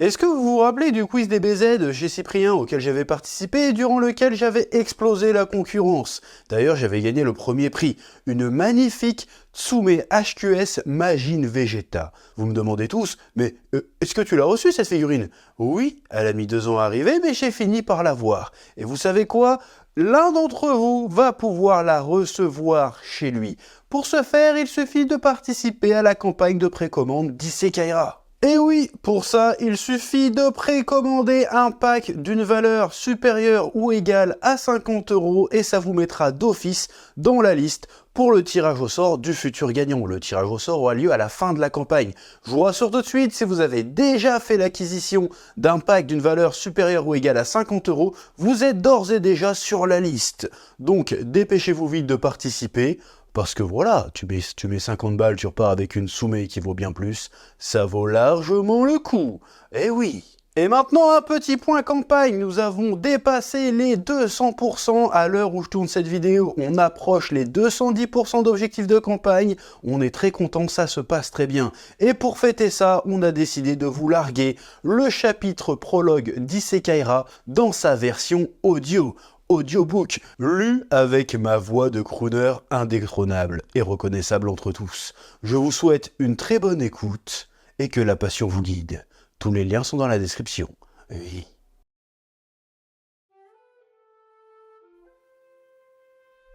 Est-ce que vous vous rappelez du quiz des BZ chez Cyprien auquel j'avais participé et durant lequel j'avais explosé la concurrence? D'ailleurs, j'avais gagné le premier prix, une magnifique Tsume HQS Magine Vegeta. Vous me demandez tous, mais est-ce que tu l'as reçue cette figurine? Oui, elle a mis 2 ans à arriver, mais j'ai fini par l'avoir. Et vous savez quoi? L'un d'entre vous va pouvoir la recevoir chez lui. Pour ce faire, il suffit de participer à la campagne de précommande d'Isekaira. Et oui, pour ça, il suffit de précommander un pack d'une valeur supérieure ou égale à 50 € et ça vous mettra d'office dans la liste pour le tirage au sort du futur gagnant. Le tirage au sort aura lieu à la fin de la campagne. Je vous rassure tout de suite, si vous avez déjà fait l'acquisition d'un pack d'une valeur supérieure ou égale à 50 €, vous êtes d'ores et déjà sur la liste. Donc dépêchez-vous vite de participer. Parce que voilà, tu mets 50 balles, tu repars avec une Tsume qui vaut bien plus, ça vaut largement le coup. Eh oui. Et maintenant, un petit point campagne, nous avons dépassé les 200% à l'heure où je tourne cette vidéo, on approche les 210% d'objectifs de campagne, on est très content, ça se passe très bien. Et pour fêter ça, on a décidé de vous larguer le chapitre prologue d'Isekaira dans sa version audio. Audiobook, lu avec ma voix de crooner indétrônable et reconnaissable entre tous. Je vous souhaite une très bonne écoute et que la passion vous guide. Tous les liens sont dans la description. Oui.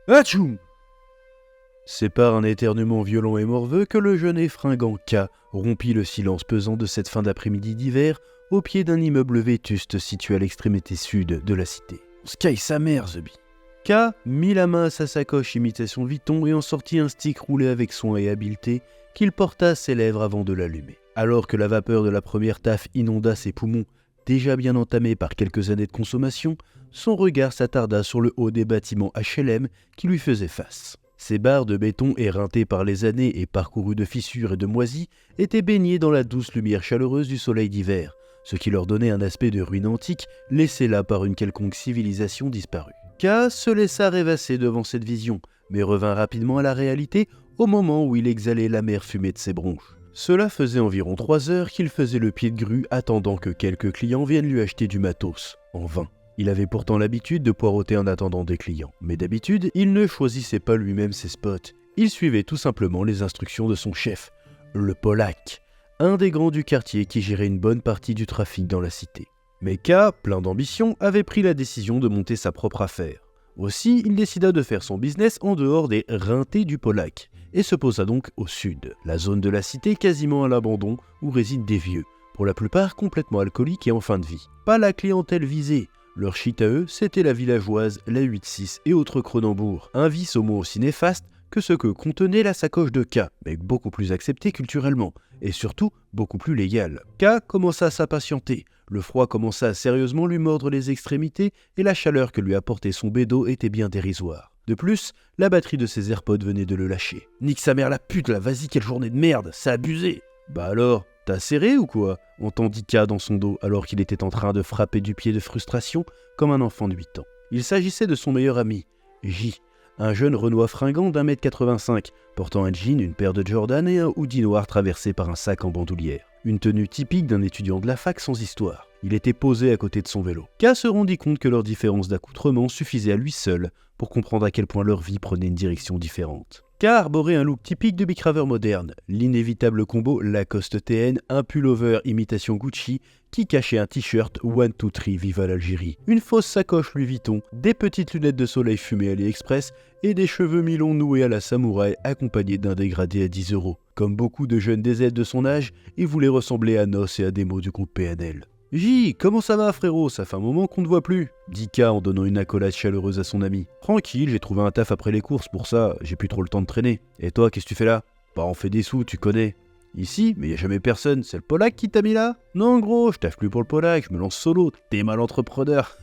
Atchoum! C'est par un éternuement violent et morveux que le jeune et fringant K rompit le silence pesant de cette fin d'après-midi d'hiver au pied d'un immeuble vétuste situé à l'extrémité sud de la cité. Sky sa mère, Zubi. K mit la main à sa sacoche imitation Vuitton et en sortit un stick roulé avec soin et habileté qu'il porta à ses lèvres avant de l'allumer. Alors que la vapeur de la première taffe inonda ses poumons, déjà bien entamés par quelques années de consommation, son regard s'attarda sur le haut des bâtiments HLM qui lui faisaient face. Ces barres de béton éreintés par les années et parcourus de fissures et de moisies étaient baignées dans la douce lumière chaleureuse du soleil d'hiver, ce qui leur donnait un aspect de ruine antique laissée là par une quelconque civilisation disparue. K se laissa rêvasser devant cette vision, mais revint rapidement à la réalité au moment où il exhalait l'amère fumée de ses bronches. Cela faisait environ 3 heures qu'il faisait le pied de grue attendant que quelques clients viennent lui acheter du matos, en vain. Il avait pourtant l'habitude de poireauter en attendant des clients, mais d'habitude, il ne choisissait pas lui-même ses spots. Il suivait tout simplement les instructions de son chef, le Polak, un des grands du quartier qui gérait une bonne partie du trafic dans la cité. Mais K, plein d'ambition, avait pris la décision de monter sa propre affaire. Aussi, il décida de faire son business en dehors des rintés du Polak, et se posa donc au sud, la zone de la cité quasiment à l'abandon où résident des vieux, pour la plupart complètement alcooliques et en fin de vie. Pas la clientèle visée. Leur shit à eux, c'était la villageoise, la 8-6 et autres Cronenbourg, un vice au moins aussi néfaste que ce que contenait la sacoche de K, mais beaucoup plus accepté culturellement, et surtout beaucoup plus légal. K commença à s'impatienter, le froid commença à sérieusement lui mordre les extrémités et la chaleur que lui apportait son bédo était bien dérisoire. De plus, la batterie de ses AirPods venait de le lâcher. « Nique sa mère la pute là, vas-y quelle journée de merde, c'est abusé !» « Bah alors, t'as serré ou quoi ?» entendit K dans son dos alors qu'il était en train de frapper du pied de frustration comme un enfant de 8 ans. Il s'agissait de son meilleur ami, J, un jeune Renois fringant d'1,85 m, portant un jean, une paire de Jordan et un hoodie noir traversé par un sac en bandoulière. Une tenue typique d'un étudiant de la fac sans histoire. Il était posé à côté de son vélo. K se rendit compte que leur différence d'accoutrement suffisait à lui seul pour comprendre à quel point leur vie prenait une direction différente. K arborait un look typique de bicraveur moderne, l'inévitable combo Lacoste TN, un pullover imitation Gucci qui cachait un t-shirt 1-2-3 Viva l'Algérie, une fausse sacoche Louis Vuitton, des petites lunettes de soleil fumées AliExpress et des cheveux mi-longs noués à la samouraï accompagnés d'un dégradé à 10 €. Comme beaucoup de jeunes DZ de son âge, il voulait ressembler à Nos et à Demo du groupe PNL. « J, comment ça va frérot, ça fait un moment qu'on ne te voit plus ?» dit K en donnant une accolade chaleureuse à son ami. « Tranquille, j'ai trouvé un taf après les courses, pour ça, j'ai plus trop le temps de traîner. Et toi, qu'est-ce que tu fais là ?»« Bah on fait des sous, tu connais. »« Ici, mais y a jamais personne, c'est le Polak qui t'a mis là ?»« Non gros, je taffe plus pour le Polak, je me lance solo, t'es mal entrepreneur. »«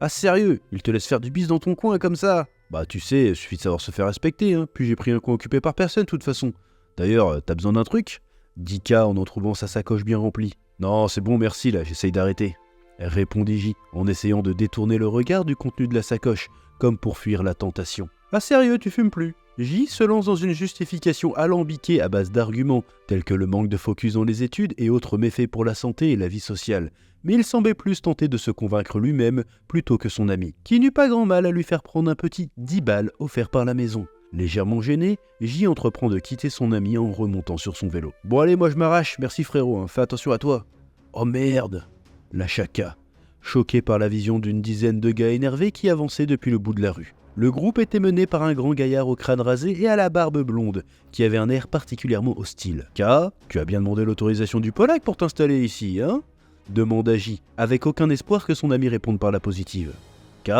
Ah sérieux, il te laisse faire du bis dans ton coin comme ça ?»« Bah tu sais, suffit de savoir se faire respecter, hein, puis j'ai pris un coin occupé par personne de toute façon. D'ailleurs, t'as besoin d'un truc ?» dit K en trouvant sa sacoche bien remplie. « Non, c'est bon, merci, là, j'essaye d'arrêter. » répondit J, en essayant de détourner le regard du contenu de la sacoche, comme pour fuir la tentation. « Ah sérieux, tu fumes plus ?» J se lance dans une justification alambiquée à base d'arguments tels que le manque de focus dans les études et autres méfaits pour la santé et la vie sociale. Mais il semblait plus tenté de se convaincre lui-même plutôt que son ami, qui n'eut pas grand mal à lui faire prendre un petit 10 balles offert par la maison. Légèrement gêné, J entreprend de quitter son ami en remontant sur son vélo. « Bon allez, moi je m'arrache, merci frérot, fais attention à toi. »« Oh merde !» lâcha K, choqué par la vision d'une dizaine de gars énervés qui avançaient depuis le bout de la rue. Le groupe était mené par un grand gaillard au crâne rasé et à la barbe blonde, qui avait un air particulièrement hostile. « K, tu as bien demandé l'autorisation du Polac pour t'installer ici, hein ?» demanda J, avec aucun espoir que son ami réponde par la positive. K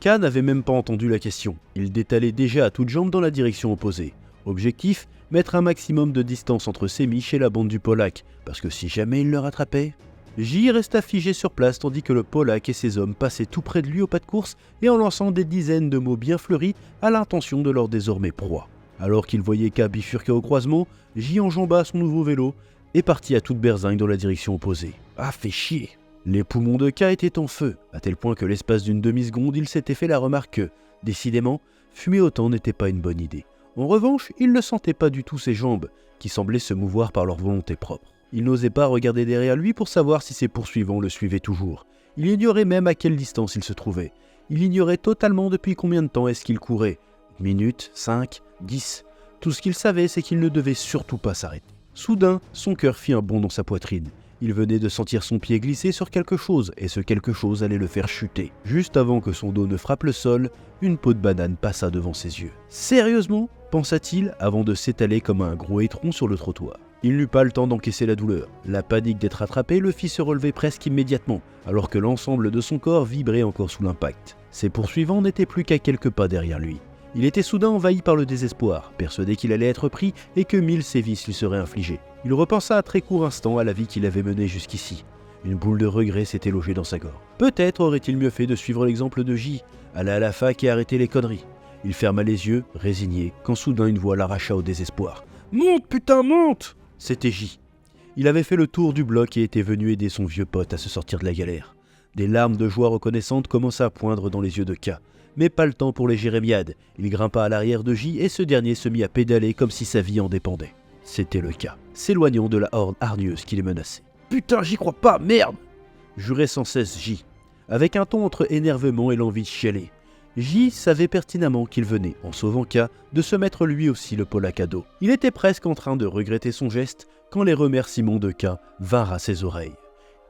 n'avait même pas entendu la question. Il détalait déjà à toutes jambes dans la direction opposée. Objectif, mettre un maximum de distance entre Sémich et la bande du Polac, parce que si jamais il le rattrapait... J resta figé sur place tandis que le Polac et ses hommes passaient tout près de lui au pas de course et en lançant des dizaines de mots bien fleuris à l'intention de leur désormais proie. Alors qu'il voyait K bifurquer au croisement, J enjamba son nouveau vélo et partit à toute berzingue dans la direction opposée. Ah, fait chier! Les poumons de K étaient en feu, à tel point que l'espace d'une demi-seconde, il s'était fait la remarque que, décidément, fumer autant n'était pas une bonne idée. En revanche, il ne sentait pas du tout ses jambes, qui semblaient se mouvoir par leur volonté propre. Il n'osait pas regarder derrière lui pour savoir si ses poursuivants le suivaient toujours. Il ignorait même à quelle distance il se trouvait. Il ignorait totalement depuis combien de temps est-ce qu'il courait. 1 minute, 5, 10. Tout ce qu'il savait, c'est qu'il ne devait surtout pas s'arrêter. Soudain, son cœur fit un bond dans sa poitrine. Il venait de sentir son pied glisser sur quelque chose, et ce quelque chose allait le faire chuter. Juste avant que son dos ne frappe le sol, une peau de banane passa devant ses yeux. « Sérieusement ?» pensa-t-il avant de s'étaler comme un gros étron sur le trottoir. Il n'eut pas le temps d'encaisser la douleur. La panique d'être attrapé le fit se relever presque immédiatement, alors que l'ensemble de son corps vibrait encore sous l'impact. Ses poursuivants n'étaient plus qu'à quelques pas derrière lui. Il était soudain envahi par le désespoir, persuadé qu'il allait être pris et que 1000 sévices lui seraient infligés. Il repensa à très court instant à la vie qu'il avait menée jusqu'ici. Une boule de regret s'était logée dans sa gorge. Peut-être aurait-il mieux fait de suivre l'exemple de J, aller à la fac et arrêter les conneries. Il ferma les yeux, résigné, quand soudain une voix l'arracha au désespoir. « Monte, putain, monte !» C'était J. Il avait fait le tour du bloc et était venu aider son vieux pote à se sortir de la galère. Des larmes de joie reconnaissante commençaient à poindre dans les yeux de K. Mais pas le temps pour les jérémiades. Il grimpa à l'arrière de J et ce dernier se mit à pédaler comme si sa vie en dépendait. C'était le cas, s'éloignant de la horde hargneuse qui les menaçait. « Putain, j'y crois pas, merde !» jurait sans cesse J, avec un ton entre énervement et l'envie de chialer. J savait pertinemment qu'il venait, en sauvant K, de se mettre lui aussi le Polac à dos. Il était presque en train de regretter son geste quand les remerciements de K vinrent à ses oreilles.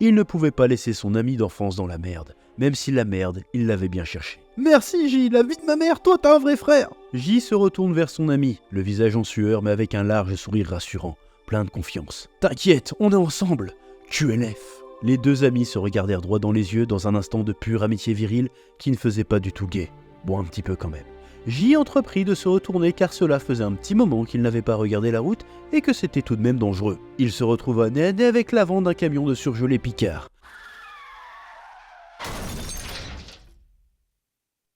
Il ne pouvait pas laisser son ami d'enfance dans la merde, même si la merde, il l'avait bien cherchée. « Merci J, la vie de ma mère, toi t'as un vrai frère !» J se retourne vers son ami, le visage en sueur mais avec un large sourire rassurant, plein de confiance. « T'inquiète, on est ensemble, QLF !» Les deux amis se regardèrent droit dans les yeux dans un instant de pure amitié virile qui ne faisait pas du tout gai. Bon, un petit peu quand même. J entreprit de se retourner car cela faisait un petit moment qu'il n'avait pas regardé la route et que c'était tout de même dangereux. Il se retrouva nez à nez avec l'avant d'un camion de surgelés Picard.